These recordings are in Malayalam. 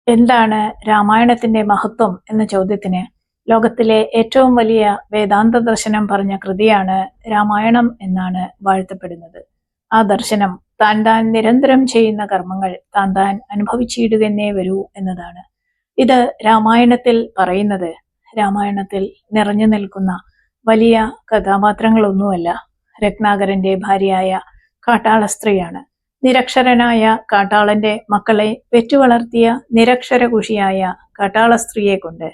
എന്താണ് രാമായണത്തിന്റെ മഹത്വം എന്ന ചോദ്യത്തിന് ലോകത്തിലെ ഏറ്റവും വലിയ വേദാന്ത ദർശനം പറഞ്ഞ കൃതിയാണ് രാമായണം എന്നാണ് വാഴ്ത്തപ്പെടുന്നത്. ആ ദർശനം താൻ താൻ നിരന്തരം ചെയ്യുന്ന കർമ്മങ്ങൾ താൻ താൻ അനുഭവിച്ചിടുകന്നേ വരൂ എന്നതാണ്. ഇത് രാമായണത്തിൽ പറയുന്നത് രാമായണത്തിൽ നിറഞ്ഞു നിൽക്കുന്ന വലിയ കഥാപാത്രങ്ങളൊന്നുമല്ല. രത്നാകരന്റെ ഭാര്യയായ കാട്ടാള സ്ത്രീയാണ്. നിരക്ഷരനായ കാട്ടാളന്റെ മക്കളെ പെറ്റുവളർത്തിയ നിരക്ഷരകുഷിയായ കാട്ടാള സ്ത്രീയെ കൊണ്ട്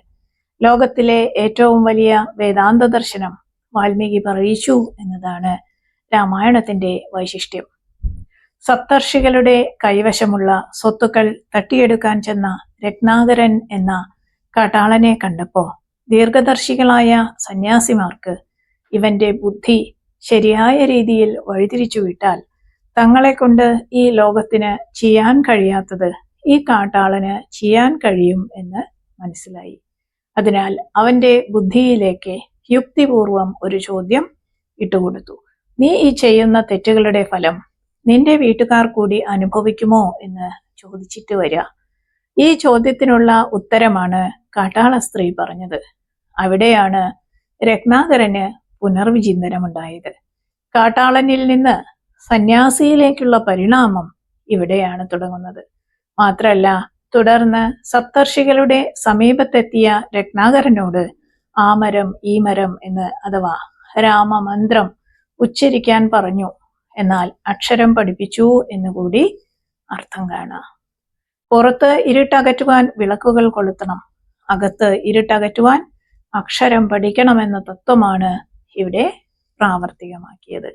ലോകത്തിലെ ഏറ്റവും വലിയ വേദാന്ത ദർശനം വാൽമീകി പറയിച്ചു എന്നതാണ് രാമായണത്തിന്റെ വൈശിഷ്ട്യം. സപ്തർഷികളുടെ കൈവശമുള്ള സ്വത്തുക്കൾ തട്ടിയെടുക്കാൻ ചെന്ന രത്നാകരൻ എന്ന കാട്ടാളനെ കണ്ടപ്പോ ദീർഘദർശികളായ സന്യാസിമാർക്ക് ഇവന്റെ ബുദ്ധി ശരിയായ രീതിയിൽ വഴിതിരിച്ചു വിട്ടാൽ തങ്ങളെ കൊണ്ട് ഈ ലോകത്തിന് ചെയ്യാൻ കഴിയാത്തത് ഈ കാട്ടാളന് ചെയ്യാൻ കഴിയും എന്ന് മനസ്സിലായി. അതിനാൽ അവന്റെ ബുദ്ധിയിലേക്ക് യുക്തിപൂർവം ഒരു ചോദ്യം ഇട്ടുകൊടുത്തു. നീ ഈ ചെയ്യുന്ന തെറ്റുകളുടെ ഫലം നിന്റെ വീട്ടുകാർ കൂടി അനുഭവിക്കുമോ എന്ന് ചോദിച്ചിട്ട് വരിക. ഈ ചോദ്യത്തിനുള്ള ഉത്തരമാണ് കാട്ടാള സ്ത്രീ പറഞ്ഞത്. അവിടെയാണ് രത്നാകരന് പുനർവിചിന്തനമുണ്ടായത്. കാട്ടാളനിൽ നിന്ന് സന്യാസിയിലേക്കുള്ള പരിണാമം ഇവിടെയാണ് തുടങ്ങുന്നത്. മാത്രല്ല, തുടർന്ന് സപ്തർഷികളുടെ സമീപത്തെത്തിയ രത്നാകരനോട് ആ മരം ഈ മരം എന്ന് അഥവാ രാമമന്ത്രം ഉച്ചരിക്കാൻ പറഞ്ഞു. എന്നാൽ അക്ഷരം പഠിപ്പിച്ചു എന്നുകൂടി അർത്ഥം കാണാം. പുറത്ത് ഇരുട്ടകറ്റുവാൻ വിളക്കുകൾ കൊളുത്തണം, അകത്ത് ഇരുട്ടകറ്റുവാൻ അക്ഷരം പഠിക്കണമെന്ന തത്വമാണ് ഇവിടെ പ്രാവർത്തികമാക്കിയത്.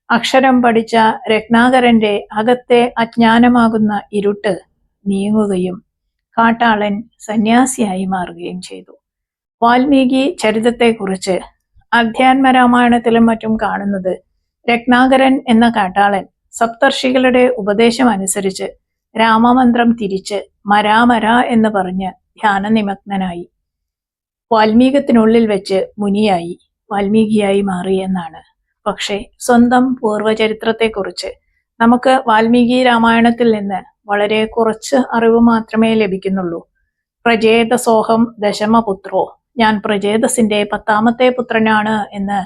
അക്ഷരം പഠിച്ച രത്നാകരന്റെ അകത്തെ അജ്ഞാനമാകുന്ന ഇരുട്ട് നീങ്ങുകയും കാട്ടാളൻ സന്യാസിയായി മാറുകയും ചെയ്തു. വാൽമീകി ചരിതത്തെക്കുറിച്ച് അധ്യാത്മരാമായണത്തിലും മറ്റും കാണുന്നത് രത്നാകരൻ എന്ന കാട്ടാളൻ സപ്തർഷികളുടെ ഉപദേശം അനുസരിച്ച് രാമമന്ത്രം തിരിച്ച് മരാമര എന്ന് പറഞ്ഞ് ധ്യാനനിമഗ്നനായി വാൽമീകത്തിനുള്ളിൽ വെച്ച് മുനിയായി വാൽമീകിയായി മാറി എന്നാണ്. പക്ഷേ സ്വന്തം പൂർവചരിത്രത്തെക്കുറിച്ച് നമുക്ക് വാൽമീകി രാമായണത്തിൽ നിന്ന് വളരെ കുറച്ച് അറിവ് മാത്രമേ ലഭിക്കുന്നുള്ളൂ. പ്രജേതസോഹം ദശമപുത്രോ, ഞാൻ പ്രജേതസിന്റെ 10ാമത്തെ പുത്രനാണ് എന്ന്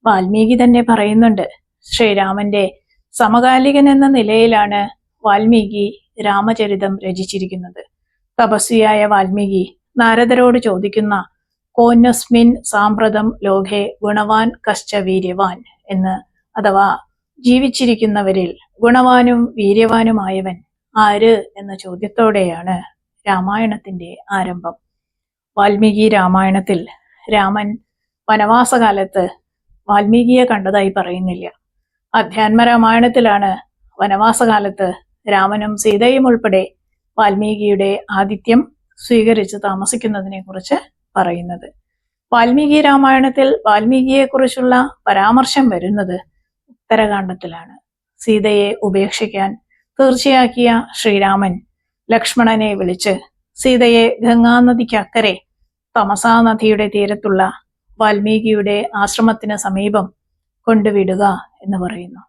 വാൽമീകി തന്നെ പറയുന്നുണ്ട്. ശ്രീരാമന്റെ സമകാലികൻ എന്ന നിലയിലാണ് വാൽമീകി രാമചരിതം രചിച്ചിരിക്കുന്നത്. തപസ്വിയായ വാൽമീകി നാരദരോട് ചോദിക്കുന്ന കോന്യസ്മിൻ സാമ്പ്രതം ലോകേ ഗുണവാൻ കശ്ച വീര്യവാൻ എന്ന്, അഥവാ ജീവിച്ചിരിക്കുന്നവരിൽ ഗുണവാനും വീര്യവാനുമായവൻ ആര് എന്ന ചോദ്യത്തോടെയാണ് രാമായണത്തിന്റെ ആരംഭം. വാൽമീകി രാമായണത്തിൽ രാമൻ വനവാസകാലത്ത് വാൽമീകിയെ കണ്ടതായി പറയുന്നില്ല. അധ്യാത്മരാമായണത്തിലാണ് വനവാസകാലത്ത് രാമനും സീതയും ഉൾപ്പെടെ വാൽമീകിയുടെ ആതിഥ്യം സ്വീകരിച്ച് താമസിക്കുന്നതിനെ കുറിച്ച് പറയുന്നത്. വാൽമീകി രാമായണത്തിൽ വാൽമീകിയെക്കുറിച്ചുള്ള പരാമർശം വരുന്നത് ഉത്തരകാണ്ഡത്തിലാണ്. സീതയെ ഉപേക്ഷിക്കാൻ തീർച്ചയാക്കിയ ശ്രീരാമൻ ലക്ഷ്മണനെ വിളിച്ച് സീതയെ ഗംഗാനദിക്കക്കരെ തമസാ നദിയുടെ തീരത്തുള്ള വാൽമീകിയുടെ ആശ്രമത്തിന് സമീപം കൊണ്ടുവിടുക എന്ന് പറയുന്നു.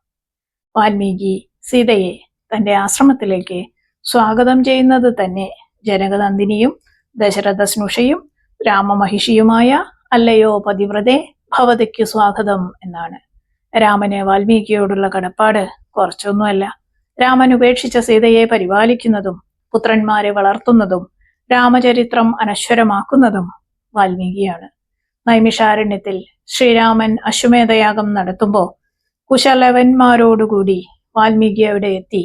വാൽമീകി സീതയെ തന്റെ ആശ്രമത്തിലേക്ക് സ്വാഗതം ചെയ്യുന്നത് തന്നെ ജനകനന്ദിനിയും ദശരഥസ്നുഷയും രാമമഹിഷിയുമായ അല്ലയോ പതിവ്രതേ ഭവതിക്കു സ്വാഗതം എന്നാണ്. രാമന് വാൽമീകിയോടുള്ള കടപ്പാട് കുറച്ചൊന്നുമല്ല. രാമൻ ഉപേക്ഷിച്ച സീതയെ പരിപാലിക്കുന്നതും പുത്രന്മാരെ വളർത്തുന്നതും രാമചരിത്രം അനശ്വരമാക്കുന്നതും വാൽമീകിയാണ്. നൈമിഷാരണ്യത്തിൽ ശ്രീരാമൻ അശ്വമേധയാഗം നടത്തുമ്പോൾ കുശലവന്മാരോടുകൂടി വാൽമീകി അവിടെ എത്തി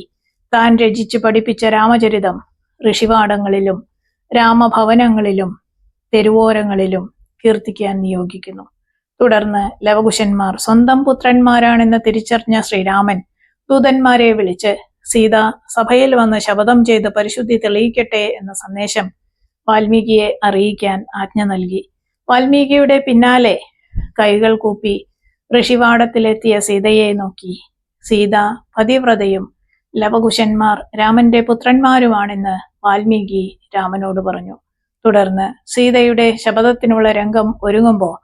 താൻ രചിച്ചു പഠിപ്പിച്ച രാമചരിതം ഋഷിവാടങ്ങളിലും രാമഭവനങ്ങളിലും തെരുവോരങ്ങളിലും കീർത്തിക്കാൻ നിയോഗിക്കുന്നു. തുടർന്ന് ലവകുശന്മാർ സ്വന്തം പുത്രന്മാരാണെന്ന് തിരിച്ചറിഞ്ഞ ശ്രീരാമൻ ദൂതന്മാരെ വിളിച്ച് സീത സഭയിൽ വന്ന് ശപഥം ചെയ്ത് പരിശുദ്ധി തെളിയിക്കട്ടെ എന്ന സന്ദേശം വാൽമീകിയെ അറിയിക്കാൻ ആജ്ഞ നൽകി. വാൽമീകിയുടെ പിന്നാലെ കൈകൾ കൂപ്പി ഋഷിവാടത്തിലെത്തിയ സീതയെ നോക്കി സീത പതിവ്രതയും ലവകുശന്മാർ രാമന്റെ പുത്രന്മാരുമാണെന്ന് വാൽമീകി രാമനോട് പറഞ്ഞു. തുടർന്ന് സീതയുടെ ശപഥത്തിനുള്ള രംഗം ഒരുങ്ങുമ്പോൾ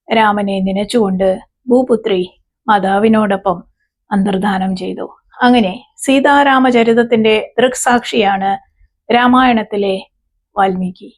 രാമനെ നനച്ചുകൊണ്ട് ഭൂപുത്രി മാതാവിനോടൊപ്പം അന്തർധാനം ചെയ്തു. അങ്ങനെ സീതാരാമചരിതത്തിന്റെ ദൃക്സാക്ഷിയാണ് രാമായണത്തിലെ വാൽമീകി.